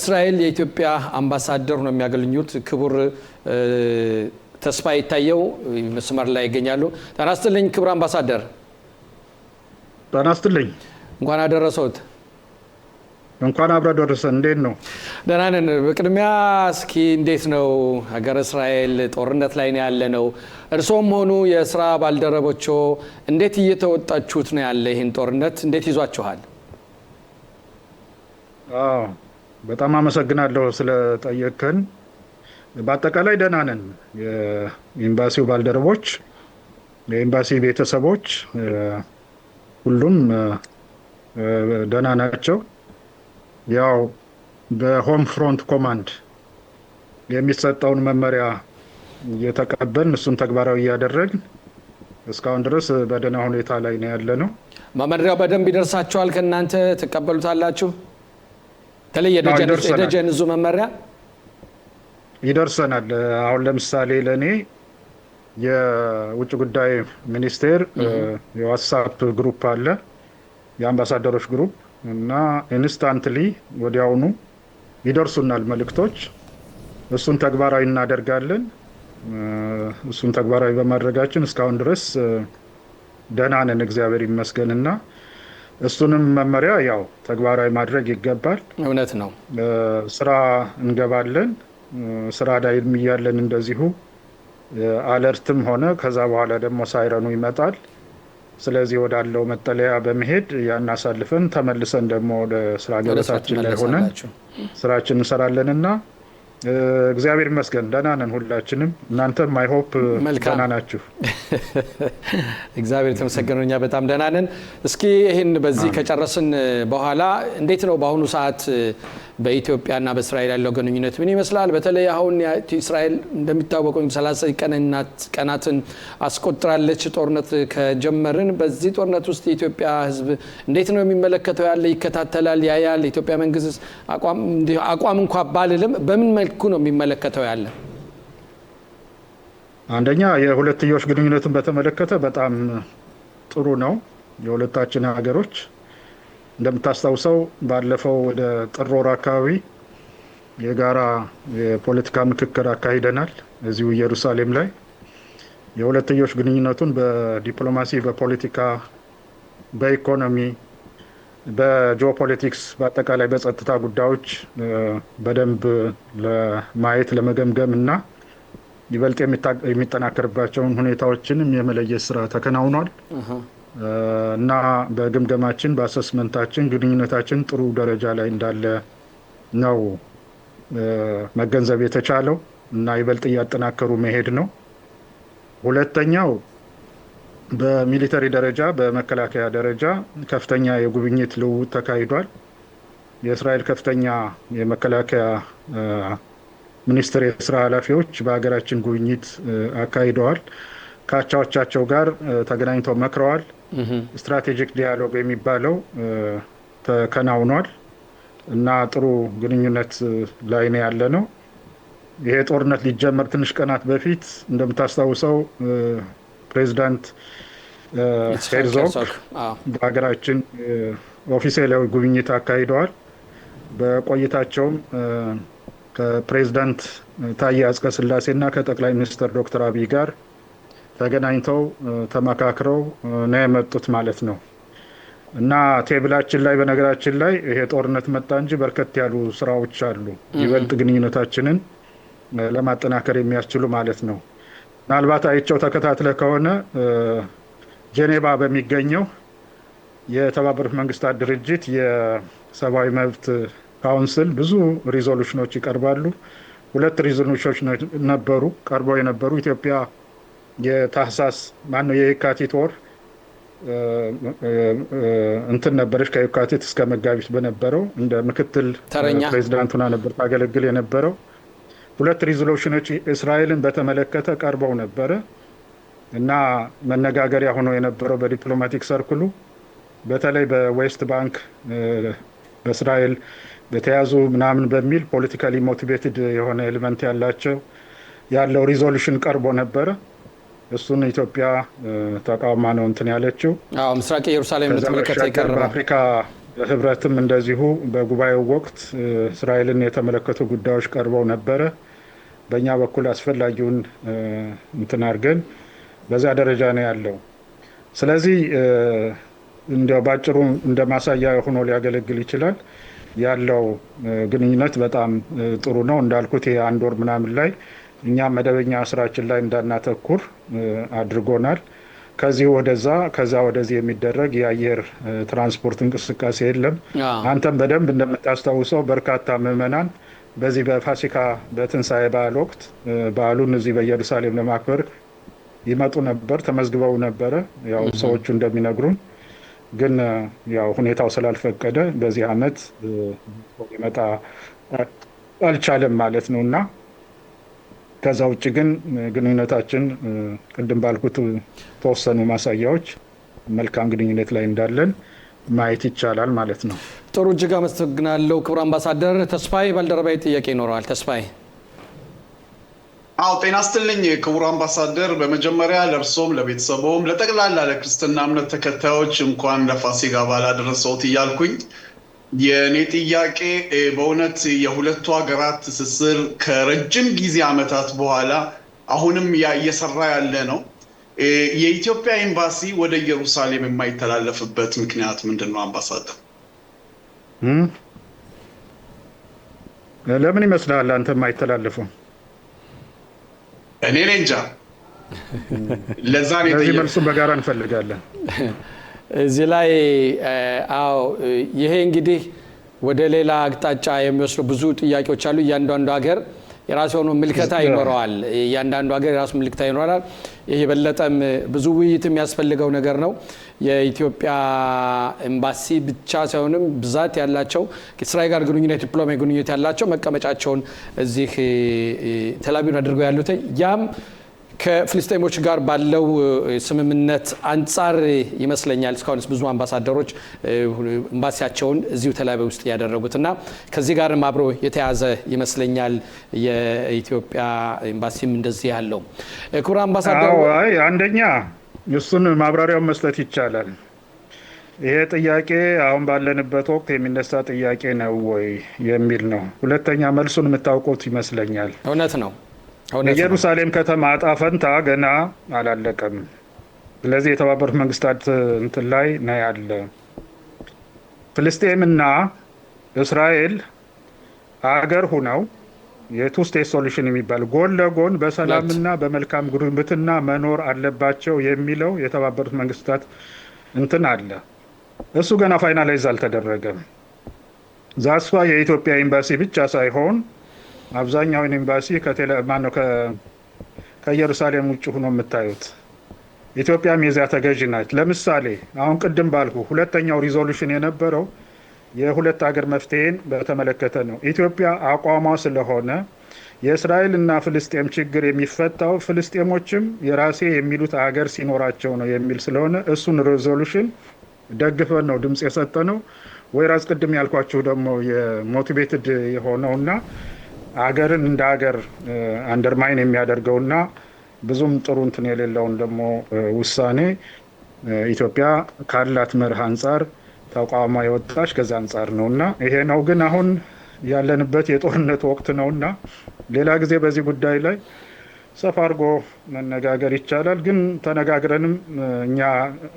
እስራኤል የኢትዮጵያ አምባሳደር ነው የሚያገኙት ክቡር ተስፋዬ ይታየው መስመር ላይ ይገኛሉ። ጤና ይስጥልኝ ክቡር አምባሳደር። ጤና ይስጥልኝ። እንኳን አደረሰዎት። እንኳን አብራ ደረሰን። እንዴት ነው? ደህና ነን። በቅድሚያ እስኪ እንዴት ነው ሀገረ እስራኤል ጦርነት ላይ ነው ያለ ነው። እርሶም ሆኑ የስራ ባልደረቦቹ እንዴት እየተወጣችሁት ነው ያለ ይህን ጦርነት እንዴት ይዟችኋል? በጣም አመሰግናለሁ ስለጠየቅከን። በአጠቃላይ ደህና ነን። የኤምባሲው ባልደረቦች፣ የኤምባሲ ቤተሰቦች ሁሉም ደህና ናቸው። ያው በሆም ፍሮንት ኮማንድ የሚሰጠውን መመሪያ እየተቀበልን እሱን ተግባራዊ እያደረግን እስካሁን ድረስ በደህና ሁኔታ ላይ ነው ያለ ነው። መመሪያው በደንብ ይደርሳችኋል? ከእናንተ ትቀበሉታላችሁ? ተለየ የደጀን እዙ መመሪያ ይደርሰናል። አሁን ለምሳሌ ለኔ የውጭ ጉዳይ ሚኒስቴር የዋትስአፕ ግሩፕ አለ፣ የአምባሳደሮች ግሩፕ እና ኢንስታንትሊ ወዲያውኑ ይደርሱናል መልእክቶች። እሱን ተግባራዊ እናደርጋለን። እሱን ተግባራዊ በማድረጋችን እስካሁን ድረስ ደህና ነን፣ እግዚአብሔር ይመስገንና እሱንም መመሪያ ያው ተግባራዊ ማድረግ ይገባል። እውነት ነው። ስራ እንገባለን። ስራ ላይ እያለን እንደዚሁ አለርትም ሆነ ከዛ በኋላ ደግሞ ሳይረኑ ይመጣል። ስለዚህ ወዳለው መጠለያ በመሄድ ያናሳልፈን ተመልሰን ደግሞ ወደ ስራ ገበታችን ላይ ሆነን ስራችን እንሰራለንና እግዚአብሔር ይመስገን ደህና ነን ሁላችንም። እናንተም አይ ሆፕ ደህና ናችሁ? እግዚአብሔር የተመሰገነው እኛ በጣም ደህና ነን። እስኪ ይህን በዚህ ከጨረስን በኋላ እንዴት ነው በአሁኑ ሰዓት በኢትዮጵያና በእስራኤል ያለው ግንኙነት ምን ይመስላል? በተለይ አሁን እስራኤል እንደሚታወቀው 30 ቀናትን አስቆጥራለች ጦርነት ከጀመርን። በዚህ ጦርነት ውስጥ የኢትዮጵያ ሕዝብ እንዴት ነው የሚመለከተው ያለ? ይከታተላል፣ ያያል? የኢትዮጵያ መንግስት አቋም እንኳን ባልልም በምን መልኩ ነው የሚመለከተው ያለ? አንደኛ የሁለትዮሽ ግንኙነትን በተመለከተ በጣም ጥሩ ነው። የሁለታችን ሀገሮች እንደምታስታውሰው ባለፈው ወደ ጥር ወር አካባቢ የጋራ የፖለቲካ ምክክር አካሂደናል እዚሁ ኢየሩሳሌም ላይ። የሁለትዮሽ ግንኙነቱን በዲፕሎማሲ፣ በፖለቲካ፣ በኢኮኖሚ፣ በጂኦፖለቲክስ በአጠቃላይ በጸጥታ ጉዳዮች በደንብ ለማየት ለመገምገም እና ይበልጥ የሚጠናከርባቸውን ሁኔታዎችንም የመለየት ስራ ተከናውኗል እና በግምገማችን በአሰስመንታችን ግንኙነታችን ጥሩ ደረጃ ላይ እንዳለ ነው መገንዘብ የተቻለው እና ይበልጥ እያጠናከሩ መሄድ ነው። ሁለተኛው በሚሊተሪ ደረጃ በመከላከያ ደረጃ ከፍተኛ የጉብኝት ልውውጥ ተካሂዷል። የእስራኤል ከፍተኛ የመከላከያ ሚኒስትር የስራ ኃላፊዎች በሀገራችን ጉብኝት አካሂደዋል። ከአቻዎቻቸው ጋር ተገናኝተው መክረዋል። ስትራቴጂክ ዲያሎግ የሚባለው ተከናውኗል እና ጥሩ ግንኙነት ላይ ነው ያለ ነው። ይሄ ጦርነት ሊጀመር ትንሽ ቀናት በፊት እንደምታስታውሰው ፕሬዚዳንት ሄርዞግ በሀገራችን ኦፊሴላዊ ጉብኝት አካሂደዋል። በቆይታቸውም ከፕሬዚዳንት ታዬ አጽቀሥላሴ እና ከጠቅላይ ሚኒስትር ዶክተር አብይ ጋር ተገናኝተው ተመካክረው ነው የመጡት ማለት ነው እና ቴብላችን ላይ በነገራችን ላይ ይሄ ጦርነት መጣ እንጂ በርከት ያሉ ስራዎች አሉ ይበልጥ ግንኙነታችንን ለማጠናከር የሚያስችሉ ማለት ነው። ምናልባት አይቸው ተከታትለ ከሆነ ጄኔቫ በሚገኘው የተባበሩት መንግስታት ድርጅት የሰብአዊ መብት ካውንስል ብዙ ሪዞሉሽኖች ይቀርባሉ። 2 ሪዞሉሽኖች ነበሩ ቀርበው የነበሩ። ኢትዮጵያ የታህሳስ የካቲት ወር እንትን ነበረች። ከየካቲት እስከ መጋቢት በነበረው እንደ ምክትል ፕሬዝዳንት ሆና ነበር ታገለግል የነበረው። 2 ሪዞሉሽኖች እስራኤልን በተመለከተ ቀርበው ነበረ እና መነጋገሪያ ሆኖ የነበረው በዲፕሎማቲክ ሰርክሉ በተለይ በዌስት ባንክ በእስራኤል በተያዙ ምናምን በሚል ፖለቲካሊ ሞቲቬትድ የሆነ ኤሌመንት ያለው ሪዞሉሽን ቀርቦ ነበረ። እሱን ኢትዮጵያ ተቃውማ ነው እንትን ያለችው። ምስራቅ ኢየሩሳሌም በተመለከተ ይቀርባል። ህብረትም እንደዚሁ በጉባኤው ወቅት እስራኤልን የተመለከቱ ጉዳዮች ቀርበው ነበረ። በእኛ በኩል አስፈላጊውን እንትን አድርገን በዛ ደረጃ ነው ያለው። ስለዚህ እንዲያው ባጭሩ እንደ ማሳያ ሆኖ ሊያገለግል ይችላል። ያለው ግንኙነት በጣም ጥሩ ነው። እንዳልኩት የአንድ ወር ምናምን ላይ እኛ መደበኛ ስራችን ላይ እንዳናተኩር አድርጎናል። ከዚህ ወደዛ ከዛ ወደዚህ የሚደረግ የአየር ትራንስፖርት እንቅስቃሴ የለም። አንተም በደንብ እንደምታስታውሰው በርካታ ምዕመናን በዚህ በፋሲካ በትንሣኤ በዓል ወቅት በዓሉን እዚህ በኢየሩሳሌም ለማክበር ይመጡ ነበር፣ ተመዝግበው ነበረ። ያው ሰዎቹ እንደሚነግሩን ግን ያው ሁኔታው ስላልፈቀደ በዚህ ዓመት ሊመጣ አልቻለም ማለት ነው እና ከዛ ውጭ ግን ግንኙነታችን ቅድም ባልኩት ተወሰኑ ማሳያዎች መልካም ግንኙነት ላይ እንዳለን ማየት ይቻላል ማለት ነው። ጥሩ፣ እጅግ አመሰግናለሁ ክቡር አምባሳደር። ተስፋዬ ባልደረባዊ ጥያቄ ይኖረዋል። ተስፋዬ። አዎ፣ ጤና ይስጥልኝ ክቡር አምባሳደር። በመጀመሪያ ለእርሶም ለቤተሰቦም ለጠቅላላ ለክርስትና እምነት ተከታዮች እንኳን ለፋሲካ በዓል አደረሰዎት እያልኩኝ የኔ ጥያቄ በእውነት የሁለቱ ሀገራት ትስስር ከረጅም ጊዜ ዓመታት በኋላ አሁንም እየሰራ ያለ ነው። የኢትዮጵያ ኤምባሲ ወደ ኢየሩሳሌም የማይተላለፍበት ምክንያት ምንድን ነው አምባሳደር? ለምን ይመስላል አንተ የማይተላለፈው? እኔ እንጃ። ለዛ ነው ለዚህ መልሱን በጋራ እንፈልጋለን። እዚህ ላይ አዎ፣ ይሄ እንግዲህ ወደ ሌላ አቅጣጫ የሚወስዱ ብዙ ጥያቄዎች አሉ። እያንዳንዱ ሀገር የራሱ የሆነ ምልከታ ይኖረዋል። እያንዳንዱ ሀገር የራሱ ምልከታ ይኖራል። ይሄ የበለጠም ብዙ ውይይት የሚያስፈልገው ነገር ነው። የኢትዮጵያ ኤምባሲ ብቻ ሳይሆንም ብዛት ያላቸው ከእስራኤል ጋር ግንኙነት ዲፕሎማሲ ግንኙነት ያላቸው መቀመጫቸውን እዚህ ቴል አቪቭ አድርገው ያሉት ያም ከፍልስጤሞች ጋር ባለው ስምምነት አንጻር ይመስለኛል እስካሁን ብዙ አምባሳደሮች ኤምባሲያቸውን እዚሁ ቴል አቪቭ ውስጥ ያደረጉትና ከዚህ ጋርም አብሮ የተያዘ ይመስለኛል። የኢትዮጵያ ኤምባሲም እንደዚህ ያለው ክቡር አምባሳደር፣ አንደኛ እሱን ማብራሪያውን መስጠት ይቻላል። ይሄ ጥያቄ አሁን ባለንበት ወቅት የሚነሳ ጥያቄ ነው ወይ የሚል ነው። ሁለተኛ መልሱን የምታውቁት ይመስለኛል። እውነት ነው። የኢየሩሳሌም ከተማ ዕጣ ፈንታ ገና አላለቀም። ስለዚህ የተባበሩት መንግስታት እንትን ላይ ነው ያለ። ፍልስጤምና እስራኤል አገር ሁነው የቱ ስቴት ሶሉሽን የሚባል ጎን ለጎን በሰላምና በመልካም ጉርብትና መኖር አለባቸው የሚለው የተባበሩት መንግስታት እንትን አለ። እሱ ገና ፋይናላይዝ አልተደረገም። ዛስፋ የኢትዮጵያ ኤምባሲ ብቻ ሳይሆን አብዛኛውን ኤምባሲ ከኢየሩሳሌም ውጭ ሆኖ የምታዩት ኢትዮጵያም የዚያ ተገዥ ናት። ለምሳሌ አሁን ቅድም ባልኩ ሁለተኛው ሪዞሉሽን የነበረው የሁለት ሀገር መፍትሄን በተመለከተ ነው። ኢትዮጵያ አቋሟ ስለሆነ የእስራኤል እና ፍልስጤም ችግር የሚፈታው ፍልስጤሞችም የራሴ የሚሉት ሀገር ሲኖራቸው ነው የሚል ስለሆነ እሱን ሪዞሉሽን ደግፈን ነው ድምጽ የሰጠ ነው። ወይራስ ቅድም ያልኳችሁ ደግሞ የሞቲቬትድ የሆነውና ሀገርን እንደ ሀገር አንደርማይን የሚያደርገውና ብዙም ጥሩ እንትን የሌለውን ደግሞ ውሳኔ ኢትዮጵያ ካላት መርህ አንጻር ተቋማ የወጣች ከዛ አንጻር ነውና ይሄ ነው። ግን አሁን ያለንበት የጦርነት ወቅት ነውና ሌላ ጊዜ በዚህ ጉዳይ ላይ ሰፋ አድርጎ መነጋገር ይቻላል። ግን ተነጋግረንም እኛ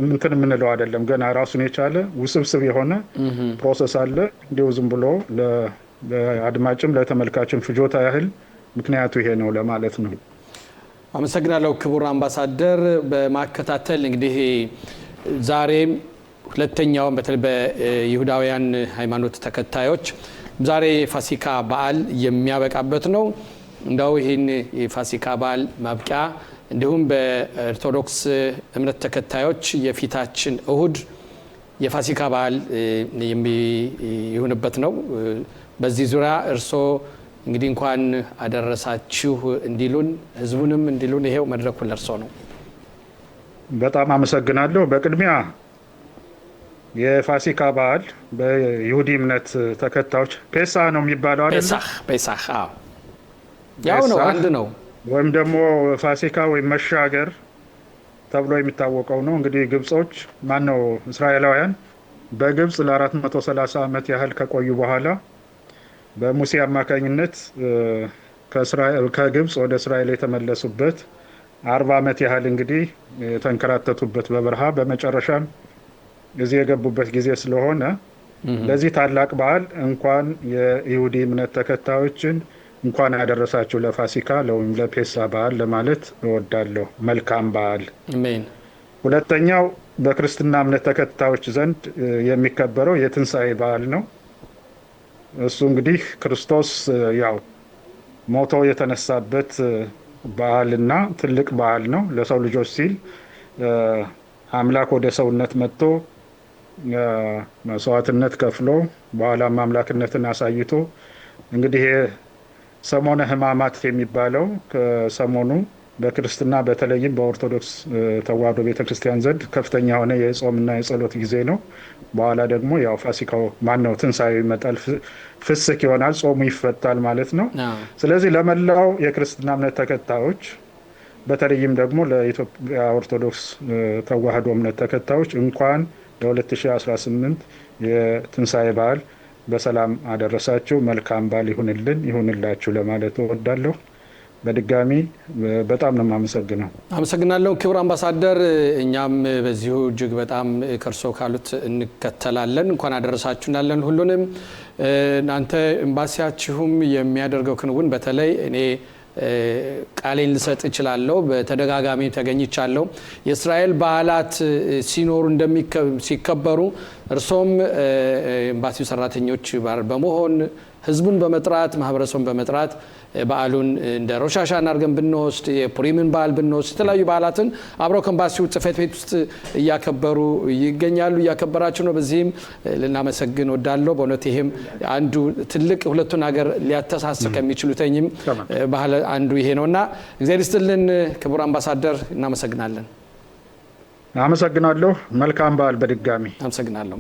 እንትን የምንለው አይደለም። ገና ራሱን የቻለ ውስብስብ የሆነ ፕሮሰስ አለ። እንዲሁ ዝም ብሎ ለአድማጭም ለተመልካችም ፍጆታ ያህል ምክንያቱ ይሄ ነው ለማለት ነው። አመሰግናለሁ ክቡር አምባሳደር። በማከታተል እንግዲህ ዛሬም ሁለተኛውን በተለይ በይሁዳውያን ሃይማኖት ተከታዮች ዛሬ የፋሲካ በዓል የሚያበቃበት ነው። እንደው ይህን የፋሲካ በዓል ማብቂያ እንዲሁም በኦርቶዶክስ እምነት ተከታዮች የፊታችን እሁድ የፋሲካ በዓል የሚሆንበት ነው። በዚህ ዙሪያ እርስዎ እንግዲህ እንኳን አደረሳችሁ እንዲሉን ህዝቡንም እንዲሉን ይሄው መድረኩ ለእርስዎ ነው። በጣም አመሰግናለሁ። በቅድሚያ የፋሲካ በዓል በይሁዲ እምነት ተከታዮች ፔሳ ነው የሚባለው አይደል? ፔሳህ ያው ነው፣ አንድ ነው። ወይም ደግሞ ፋሲካ ወይም መሻገር ተብሎ የሚታወቀው ነው። እንግዲህ ግብጾች ማነው እስራኤላውያን በግብፅ ለ430 ዓመት ያህል ከቆዩ በኋላ በሙሴ አማካኝነት ከግብፅ ወደ እስራኤል የተመለሱበት 40 ዓመት ያህል እንግዲህ የተንከራተቱበት በበረሃ በመጨረሻም እዚህ የገቡበት ጊዜ ስለሆነ ለዚህ ታላቅ በዓል እንኳን የይሁዲ እምነት ተከታዮችን እንኳን ያደረሳችሁ ለፋሲካ ወይም ለፔሳ በዓል ለማለት እወዳለሁ። መልካም በዓል። አሜን። ሁለተኛው በክርስትና እምነት ተከታዮች ዘንድ የሚከበረው የትንሣኤ በዓል ነው። እሱ እንግዲህ ክርስቶስ ያው ሞቶ የተነሳበት በዓልና ትልቅ በዓል ነው። ለሰው ልጆች ሲል አምላክ ወደ ሰውነት መጥቶ መስዋዕትነት ከፍሎ በኋላም አምላክነትን አሳይቶ እንግዲህ ሰሞነ ሕማማት የሚባለው ከሰሞኑ በክርስትና በተለይም በኦርቶዶክስ ተዋሕዶ ቤተክርስቲያን ዘንድ ከፍተኛ የሆነ የጾምና የጸሎት ጊዜ ነው። በኋላ ደግሞ ያው ፋሲካው ማነው ትንሣኤው ይመጣል፣ ፍስክ ይሆናል፣ ጾሙ ይፈታል ማለት ነው። ስለዚህ ለመላው የክርስትና እምነት ተከታዮች በተለይም ደግሞ ለኢትዮጵያ ኦርቶዶክስ ተዋሕዶ እምነት ተከታዮች እንኳን ለ2018 የትንሣኤ በዓል በሰላም አደረሳችሁ። መልካም በዓል ይሁንላችሁ ለማለት እወዳለሁ። በድጋሚ በጣም ነው የማመሰግነው። አመሰግናለሁ ክቡር አምባሳደር። እኛም በዚሁ እጅግ በጣም ከርሶ ካሉት እንከተላለን። እንኳን አደረሳችሁ እናለን ሁሉንም። እናንተ ኤምባሲያችሁም የሚያደርገው ክንውን በተለይ እኔ ቃሌን ልሰጥ እችላለሁ፣ በተደጋጋሚ ተገኝቻለሁ። የእስራኤል በዓላት ሲኖሩ ሲከበሩ እርሶም ኤምባሲው ሰራተኞች በመሆን ህዝቡን በመጥራት ማህበረሰቡን በመጥራት በዓሉን እንደ ሮሽ ሃሻና አድርገን ብንወስድ የፑሪምን በዓል ብንወስድ የተለያዩ በዓላትን አብረው ከኤምባሲው ጽሕፈት ቤት ውስጥ እያከበሩ ይገኛሉ፣ እያከበራችሁ ነው። በዚህም ልናመሰግን ወዳለሁ። በእውነት ይህም አንዱ ትልቅ ሁለቱን ሀገር ሊያተሳስር ከሚችሉትኝም ባህል አንዱ ይሄ ነውና እግዚአብሔር ይስጥልን ክቡር አምባሳደር፣ እናመሰግናለን። አመሰግናለሁ። መልካም በዓል በድጋሚ አመሰግናለሁ።